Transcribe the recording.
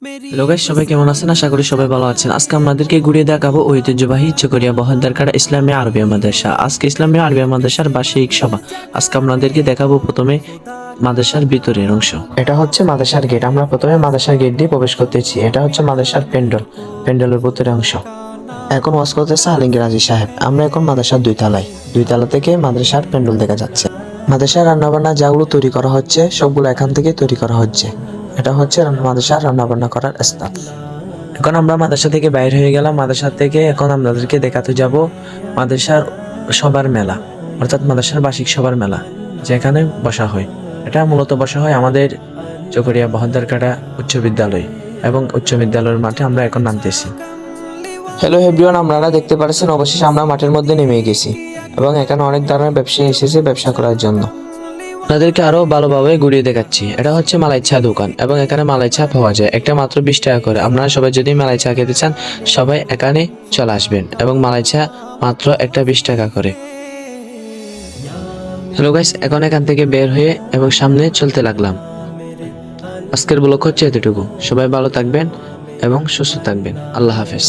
Hello guys, সবাই কেমন আছেন? আশা করি সবাই ভালো আছেন। আজকে আমাদেরকে ঘুরিয়ে দেখাবো ঐতিহ্যবাহী চকরিয়া বহদ্দারকাড়া ইসলামিয়া আরবিয়া মাদ্রাসা। আজকে ইসলামিয়া আরবিয়া মাদ্রাসার বার্ষিক সভা। আজকে আপনাদেরকে দেখাবো প্রথমে মাদ্রাসার ভিতরের অংশ। এটা হচ্ছে মাদ্রাসার গেট। আমরা প্রথমে মাদ্রাসার গেট দিয়ে প্রবেশ করতেছি। এটা হচ্ছে মাদ্রাসার প্যান্ডেলের ভিতরের অংশ। এখন ওয়াজ করতেছে আলমগীর আজিজ সাহেব। আমরা এখন মাদ্রাসার দুই তলা থেকে মাদ্রাসার প্যান্ডেল দেখা যাচ্ছে। মাদ্রাসার রান্নাবান্না যাগুলো তৈরি করা হচ্ছে সবগুলো এখান থেকে তৈরি করা হচ্ছে। এটা হচ্ছে মাদ্রাসার রান্নাবান্না করার স্থান। এখন আমরা মাদ্রাসা থেকে বাইর হয়ে গেলাম। মাদ্রাসা থেকে এখন আপনাদেরকে দেখাতে যাব মাদ্রাসার সবার মেলা, অর্থাৎ মাদ্রাসার বার্ষিক সবার মেলা, যেখানে বসা হয়। এটা মূলত বসা হয় আমাদের চকরিয়া বহদ্দারকাড়া উচ্চ বিদ্যালয় এবং উচ্চ বিদ্যালয়ের মাঠে আমরা এখন নামতেছি। হ্যালো এভরিওয়ান, আপনারা দেখতে পাচ্ছেন অবশেষে আমরা মাঠের মধ্যে নেমে গেছি এবং এখানে অনেক ধরনের ব্যবসায়ী এসেছে ব্যবসা করার জন্য। আপনাদেরকে আরো ভালোভাবে ঘুরিয়ে দেখাচ্ছি। এটা হচ্ছে মালাই চা দোকান এবং এখানে মালাই চা পাওয়া যায় একটা মাত্র 20 টাকা করে। আপনারা সবাই যদি মালাই চা খেতে চান সবাই এখানে চলে আসবেন এবং মালাই চা মাত্র একটা 20 টাকা করে। হ্যালো গাইস, এখন এখান থেকে বের হয়ে এবং সামনে চলতে লাগলাম। আজকের ব্লগ হচ্ছে এতটুকু। সবাই ভালো থাকবেন এবং সুস্থ থাকবেন। আল্লাহ হাফেজ।